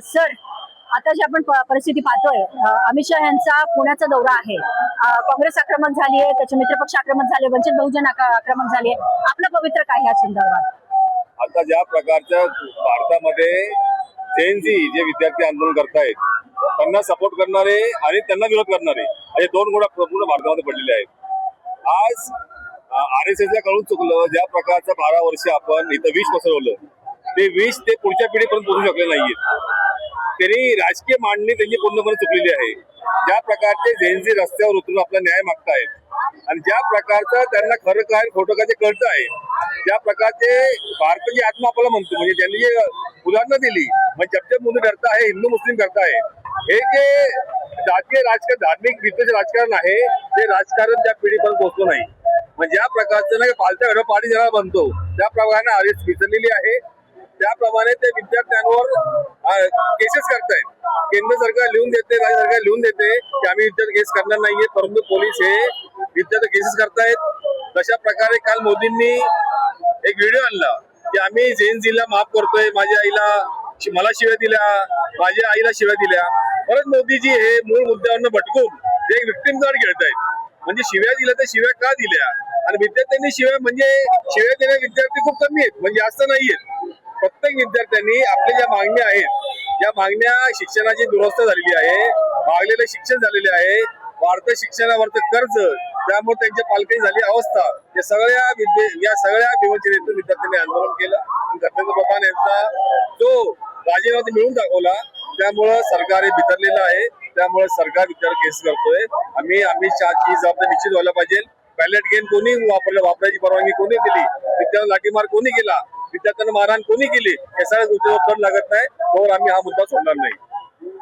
Sir, आता जे आपण परिस्थिती पाहतोय, अमित शहा यांचा पुण्याचा दौरा आहे. काँग्रेस आक्रमक झाली आहे, त्याचे मित्रपक्ष आक्रमक झाले, वंचित बहुजन आक्रमक झाली आहे. आपलं पवित्र काय या संदर्भात? आता ज्या प्रकारच्या भारतामध्ये जेएनझी जे विद्यार्थी आंदोलन करतायत त्यांना सपोर्ट करणारे आणि त्यांना विरोध करणारे असे दोन गोळा पूर्ण भारतामध्ये पडलेले आहेत. आज RSSला कळून चुकलं, ज्या प्रकारचं 12 वर्ष आपण इथं विष पसरवलं ते विष ते पुढच्या पिढीपर्यंत पोहोचू शकले नाहीये. त्यांनी राजकीय मांडणी त्यांची पूर्णपणे चुकलेली आहे. ज्या प्रकारचे जेएनझी रस्त्यावर उतरून आपला न्याय मागतायत आणि ज्या प्रकारचं त्यांना खरं काय खोटं काय ते कळतं आहे, ज्या प्रकारचे भारताची आत्मा आपल्याला म्हणतो, म्हणजे त्यांनी जे उदाहरणं दिली, म्हणजे जब मुलं करता आहे, हिंदू मुस्लिम करता आहे, हे जे जातीय राजकारण, धार्मिक वित्ताचे राजकारण आहे, ते राजकारण त्या पिढीपर्यंत पोहोचतो नाही. म्हणजे ज्या प्रकारचं नाही पालत्या घडं पाणी ज्याला बनतो त्या प्रमाणे RS विसरलेली आहे. त्याप्रमाणे ते विद्यार्थ्यांवर केसेस करतायत. केंद्र सरकार लिहून देते, राज्य सरकार लिहून देते की आम्ही विद्यार्थी केस करणार नाहीये, परंतु पोलीस हे विद्यार्थी केसेस करतायत. तशा प्रकारे काल मोदींनी एक व्हिडिओ आणला की आम्ही जेएनझीला माफ करतोय, माझ्या आईला मला शिव्या दिल्या, माझ्या आईला शिव्या दिल्या. परत मोदीजी हे मूळ मुद्द्यावरनं भटकून ते एक विक्टिम कार्ड खेळतायत. म्हणजे शिव्या दिल्या तर शिव्या का दिल्या, आणि विद्यार्थ्यांनी शिव्या म्हणजे शिव्या देणारे विद्यार्थी खूप कमी आहेत, म्हणजे जास्त नाहीयेत. प्रत्येक विद्यार्थ्यांनी आपल्या ज्या मागण्या आहेत, ज्या मागण्या शिक्षणाची दुरवस्था झालेली आहे, मागलेलं शिक्षण झालेले आहे, वाढतं शिक्षणावरचं कर्ज, त्यामुळे त्यांच्या पालकांची झाली अवस्था, या सगळ्या विवंचनेतून विद्यार्थ्यांनी आंदोलन केलं आणि धर्मेंद्र प्रधान यांचा जो राजीनामा मिळून दाखवला, त्यामुळं सरकार हे बिथरलेलं आहे. त्यामुळे सरकार विद्यार्थी केस करतोय. आम्ही अमित शहाची जबाबदारी निश्चित व्हायला पाहिजे. बॅलेट गेम कोणी वापरायची परवानगी कोणी दिली, विद्यार्थ्यांना लाठीमार कोणी केला, विद्यार्थ्यांना मारहाण कोणी केली, या सगळ्या गोष्टीवर कट लागत नाही, तर आम्ही हा मुद्दा सोडणार नाही.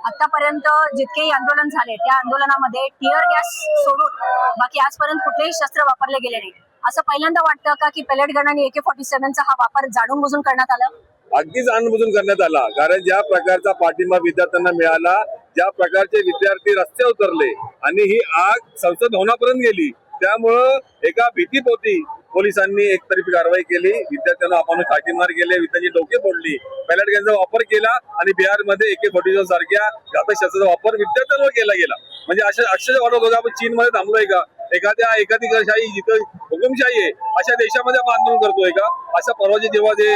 आतापर्यंत जितकेही आंदोलन झाले त्या आंदोलनामध्ये टिअर गॅस सोडून बाकी आजपर्यंत कुठलेही शस्त्र वापरले गेले नाही. असं पहिल्यांदा वाटतं का की पेलेट गन आणि AK-47चा हा वापर जाणून बुजून करण्यात आला? अगदीच जाणून करण्यात आला. कारण ज्या प्रकारचा पाठिंबा विद्यार्थ्यांना मिळाला, ज्या प्रकारचे विद्यार्थी रस्त्यावर उतरले आणि ही आग संसद भवनापर्यंत गेली, त्यामुळं एका भीतीपोटी पोलिसांनी एकतर्फी कारवाई केली. विद्यार्थ्यांना आपण छातीमार केले, विद्यार्थी डोके फोडली, बॅलेट गनचा वापर केला आणि बिहारमध्ये AK-47 सारख्या घातक शस्त्राचा वापर विद्यार्थ्यांवर केला गेला. म्हणजे अक्षरशः वाटत होतं आपण चीनमध्ये थांबलोय का, एखादी शाही जिथं हुकुमशाही आहे अशा देशामध्ये आपण आंदोलन करतोय का. अशा परवाचे जेव्हा ते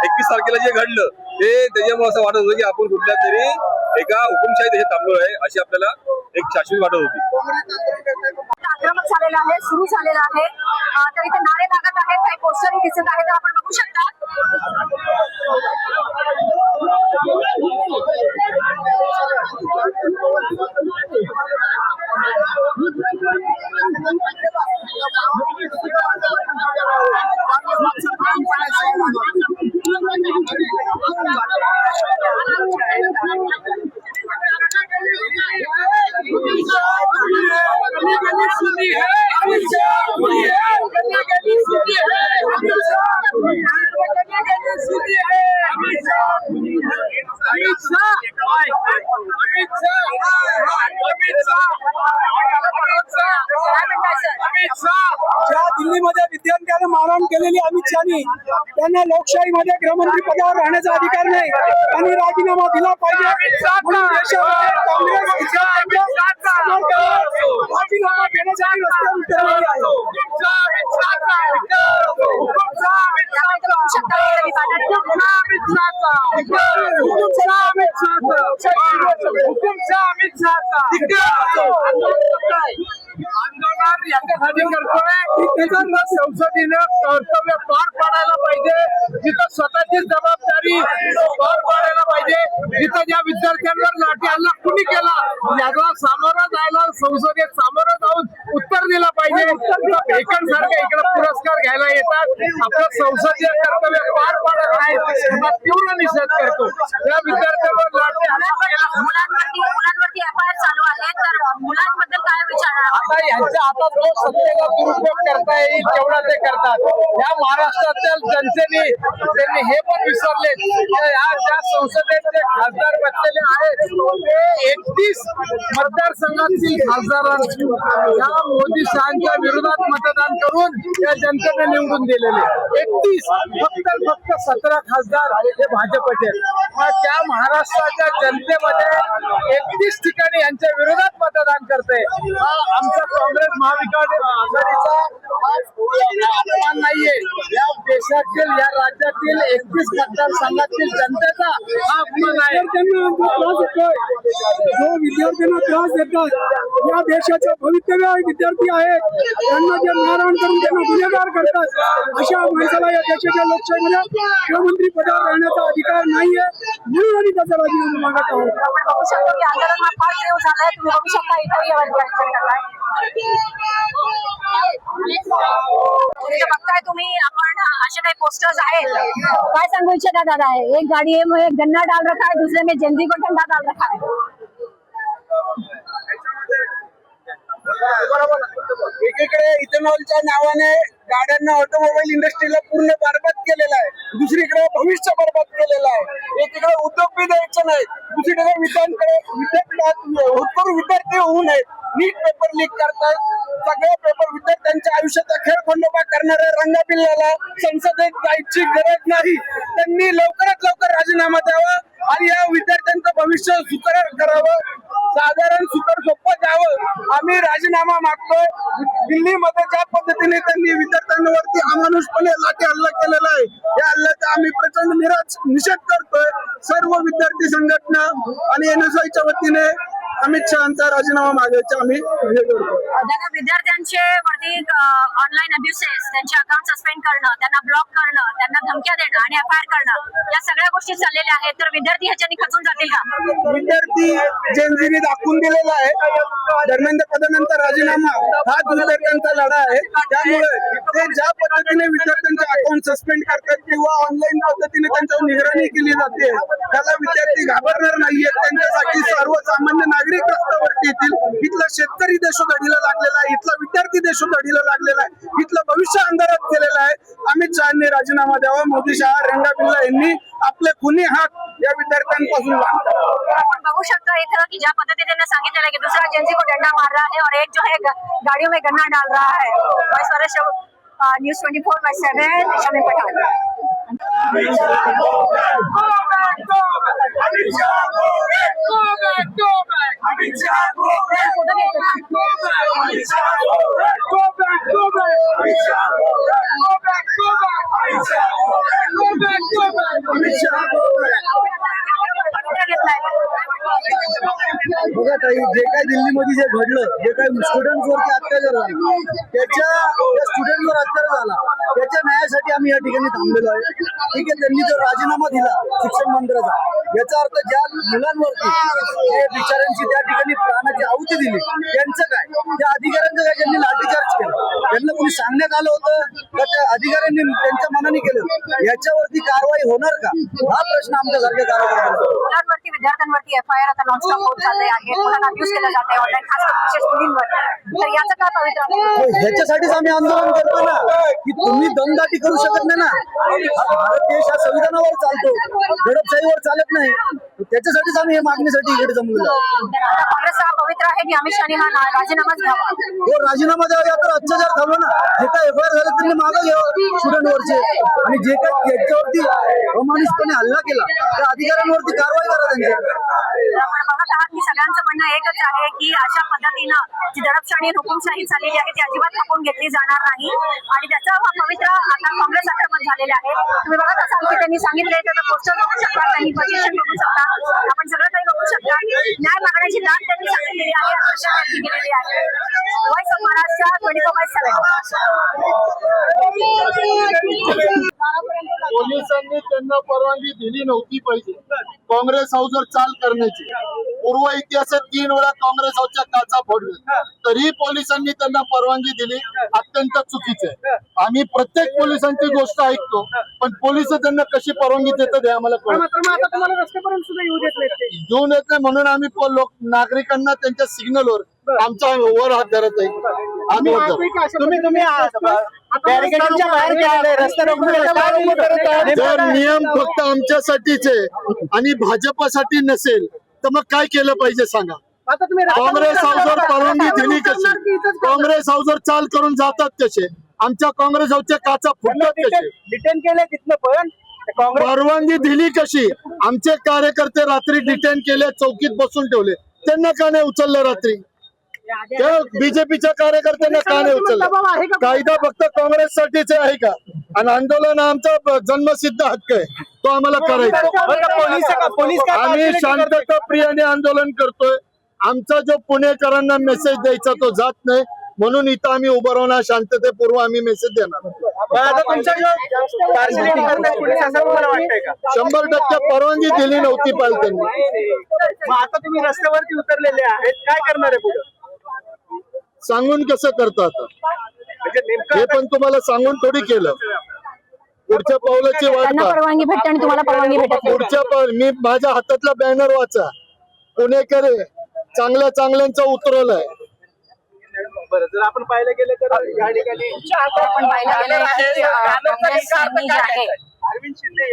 21 तारखेला जे घडलं ते त्याच्यामुळे असं वाटत होतं की आपण कुठल्या तरी एका हुकुमशाही देशात थांबलो आहे, अशी आपल्याला एक शाश्वती वाटत होती. आक्रमक झालेला आहे, सुरू झालेला आहे, तर इथे नारे लागत आहेत, काही पोस्टरही दिसत आहेत, आपण बघू शकता. दिल्लीमध्ये विद्यार्थ्यांना मारहाण केलेली अमित शहानी, त्यांना लोकशाहीमध्ये गृहमंत्री पदावर राहण्याचा अधिकार नाही आणि राजीनामा दिला पाहिजे. देशामध्ये काँग्रेस राजीनामा घेण्यासाठी रस्त्यावर उतरलेली आहे. आंदोलन याच्यासाठी करतोय संसदेनं कर्तव्य पार पाडायला पाहिजे, जिथं स्वतःची जबाबदारी पार पाडायला पाहिजे, जिथं ज्या विद्यार्थ्यांवर लाठी हल्ला कुणी केला याला सामोरं जायला संसदेत सामोरं जाऊन उत्तर दिलं पाहिजे. भेकन सारखे इकडे पुरस्कार घ्यायला येतात, आपलं संसदीय कर्तव्य पार पाडत नाही, त्याचा तीव्र निषेध करतो. या विद्यार्थ्यांवर लाठी हल्ला मुलांवरती FIR चालू आहे, तर मुलांबद्दल काय विचार? आता यांच्या हातात जो सत्तेचा दुरुपयोग करता येईल तेवढा ते करतात. या महाराष्ट्रातील जनतेने त्यांनी हे पण विसरले की या ज्या संसदेचे खासदार बसलेले आहेत ते 31 मतदारसंघातील खासदारांनी या मोदी शहाच्या विरोधात मतदान करून त्या जनतेने निवडून दिलेले 31 फक्त 17 खासदार हे भाजपचे आहेत. मग त्या महाराष्ट्राच्या जनतेमध्ये 31 ठिकाणी यांच्या विरोधात मतदान करते हा आमचा काँग्रेस महाविकास आघाडीचा अपमान नाहीये. या देशातील या राज्यातील 31 मतदारसंघातील जनतेचा हा अपमान आहे. जो विद्यार्थ्यांना त्रास देतात या देशाचे भवितव्य विद्यार्थी आहेत त्यांना जे मारहाण करून त्यांना गुन्हेगार करतात अशा माणसाला या देशाच्या लोकशाहीमध्ये गृहमंत्री पदावर राहण्याचा अधिकार नाहीये म्हणून आम्ही त्याचा राजीनामा मागत आहोत. आपण बघू शकतो की आंदोलन हा फार तीव्र झालाय. तुम्ही बघू शकता इथेही बघताय तुम्ही आपण असे काही पोस्टर्स आहेत. काय सांगू इच्छिता दादा है एक गाड़ी में गन्ना डाल रखा है दूसरे में जेंजी को ठंडा डाल रखा है. एकीकडे इथेनॉलच्या नावाने गाड्यांना ऑटोमोबाईल इंडस्ट्रीला पूर्ण बरबाद केलेला आहे, दुसरीकडे भविष्य बरबाद केलेलं आहे. एकीकडे उद्योग बी द्यायचं नाही, दुसरीकडे विद्यापीठात होतकरू विद्यार्थी होऊ नयेत, नीट पेपर लीक करतायत. सगळे पेपर विद्यार्थ्यांच्या आयुष्याचा खेळखंडोबा करणाऱ्या रंगाबिल्लाला संसदेत जायची गरज नाही. त्यांनी लवकरात लवकर राजीनामा द्यावा आणि या विद्यार्थ्यांचं भविष्य सुकर करावं, साधारण सुकर सोपं जावं. आम्ही राजीनामा मागतोय. दिल्लीमध्ये ज्या पद्धतीने त्यांनी विद्यार्थ्यांवरती अमानुषपणे लाठी हल्ला केलेला आहे या हल्ल्याचा आम्ही प्रचंड निषेध करतोय. सर्व विद्यार्थी संघटना आणि NSIच्या वतीने अमित शहाचा राजीनामा मागायचा आम्ही हे करतो. दादा विद्यार्थ्यांचे वरती ऑनलाईन अब्युसेस त्यांचे अकाउंट सस्पेंड करणं, त्यांना ब्लॉक करणं, त्यांना धमक्या देणं आणि FIR करणं या सगळ्या गोष्टी चाललेल्या आहेत. तर विद्यार्थी ह्याच्यानी खचून जातील का? विद्यार्थी जेनजीने दाखवून दिलेला आहे. धर्मेंद्र पदानंतर राजीनामा हाच विद्यार्थ्यांचा लढा आहे. त्यामुळे ते ज्या पद्धतीने विद्यार्थ्यांचे अकाउंट सस्पेंड करतात किंवा ऑनलाईन पद्धतीने त्यांच्यावर निगराणी केली जाते त्याला विद्यार्थी घाबरणार नाहीयेत. त्यांच्यासाठी सर्वसामान्य नागरिक रस्त्यावरती येतील. इथला शेतकरी देशोधडीला लागलेला आहे, इथला विद्यार्थी देशोधडीला लागलेला आहे, इथलं भविष्य अंधारात केलेलं आहे. अमित शहानी राजीनामा द्यावा. मोदी शहा रंगाबिल्ला यांनी आपले खुनी हात या विद्यार्थ्यांपासून लांब करावे. आपण बघू शकता इथं की ज्या पद्धतीने त्यांना सांगितलेलं आहे की दूसरा जेंजी को डंडा मार रहा है और एक जो है गाड़ियों में गन्ना डाल रहा है. न्यूज 24/7 शमी पठान. बघा ताई, जे काही दिल्लीमध्ये जे घडलं, जे काही स्टुडंट वरती अत्याचार झाला, त्या स्टुडंटवर अत्याचार झाला त्याच्या न्यायासाठी आम्ही या ठिकाणी थांबलेलो आहे. ठीक आहे, त्यांनी जो राजीनामा दिला शिक्षण मंत्र्याचा याचा अर्थ ज्या मुलांवरती जे बिचाऱ्यांची त्या ठिकाणी प्राणाची आहुती दिली त्यांचं काय, त्या अधिकाऱ्यांचं काय, ज्यांनी लाठीचार्ज केला त्यांना कोणी सांगण्यात आलं होतं का त्या अधिकाऱ्यांनी त्यांच्या मनाने केलं? याच्यावरती कारवाई होणार का हा प्रश्न आमच्यासारख्या कार्यकर्त्यांचा. मुलांवरती विद्यार्थ्यांवरती FIR आता नॉनस्टॉप होत चालले आहे. मुलांना अब्यूज केलं जात आहे ऑनलाईन, खास करून विशेष मुलींवर. तर याचं काय पवित्र ह्याच्यासाठीच आम्ही आंदोलन करतो ना की तुम्ही दमदाटी करू शकत नाही ना. हा भारत देश हा संविधानावर चालतो, दडपशाहीवर चालत नाही. त्याच्यासाठीच आम्ही हे मागणीसाठी इकडे जमलेलो. काँग्रेस हा पवित्र आहे की अमित शहानी हा राजीनामाच घ्यावा? हो, राजीनामा द्यावा या तर अत्याचार थांबवा ना. जे काही FIR झाले त्यांनी मागं घ्यावं स्टुडंटवरचे, आणि जे काही याच्यावरती अमानुषपणे हल्ला केला त्या अधिकाऱ्यांवरती कारवाई करा त्यांच्या. आपण बघत आहात की सगळ्यांचं म्हणणं एकच आहे की अशा पद्धतीनं जी दडपशाही आणि हुकुमशाही चाललेली आहे ती अजिबात खपून घेतली जाणार नाही आणि त्याचा हा पवित्र आता काँग्रेस आक्रमण झालेले आहे. तुम्ही बघत असाल की त्यांनी सांगितले त्याचं पोस्टर बघू शकता, त्यांनी पोझिशन बघू शकता, आपण सगळं काही बघू शकता. न्याय मागण्याची दाद त्यांनी सांगितलेली आहे, आशा त्यांनी केलेली आहे. Voice of Maharashtra 24/7. पोलिसांनी त्यांना परवानगी दिली नव्हती पाहिजे काँग्रेस हाऊसवर चाल करण्याची. पूर्व इतिहासात 3 वेळा काँग्रेस हाऊसच्या काचा फोडल्या तरी पोलिसांनी त्यांना परवानगी दिली. अत्यंत चुकीचे आहे. आम्ही प्रत्येक पोलिसांची गोष्ट ऐकतो, पण पोलिस त्यांना कशी परवानगी देतात हे आम्हाला कळत तुम्हाला रस्त्यापर्यंत सुद्धा येऊ देत नाही. येऊन येत नाही म्हणून आम्ही नागरिकांना त्यांच्या सिग्नलवर आमचा वर हात धरत आहे. तुम्ही बॅरिकेडच्या बाहेर गेलेले आहे, रस्ते रोखून जर नियम फक्त आमच्यासाठीच आहे आणि भाजपासाठी नसेल तर मग काय केलं पाहिजे सांगा. आता तुम्ही काँग्रेस हाऊसवर परवानगी दिली कशी, काँग्रेस हाऊसवर चाल करून जातात कसे, आमच्या काँग्रेस हाऊसच्या काचा फुटतात कसे, डिटेन केले तिथनं पण काँग्रेस परवानगी दिली कशी. आमचे कार्यकर्ते रात्री डिटेन केले, चौकीत बसून ठेवले, त्यांना का नाही उचललं रात्री. त्या बीजेपीच्या कार्यकर्त्यांना का नाही उचललं. कायदा फक्त काँग्रेससाठीच आहे का, आणि आंदोलन आमचा जन्मसिद्ध हक्क आहे, तो आम्हाला करायचा. आम्ही शांतता प्रियाने आंदोलन करतोय. आमचा जो पुणेकरांना मेसेज द्यायचा तो जात नाही, म्हणून इथं आम्ही उभं राहणार, शांततेपूर्व आम्ही मेसेज देणार. आता तुमच्या पार्सलिटी करण्यात पोलीस असं तुम्हाला वाटतंय का? 100% परवानगी दिली नव्हती पाहिजे त्यांनी. मग आता तुम्ही रस्त्यावरती उतरलेले आहेत, काय करणार आहे पुढे? सांगून कसं करतात म्हणजे नेमकं हे पण तुम्हाला सांगून थोडी केलं. पुढच्या पावलाची वाट त्यांना पहा. परवानगी भेटते आणि तुम्हाला परवानगी भेटत नाही. पुढच्या मी माझ्या हातातला बॅनर वाचा, पुणेकरी चांगल्याचं उतरवलंय. बरं, जर आपण पाहायला गेलं तर या ठिकाणी आपण पाहायला गेलं की काँग्रेस यांनी जे आहे अरविंद शिंदे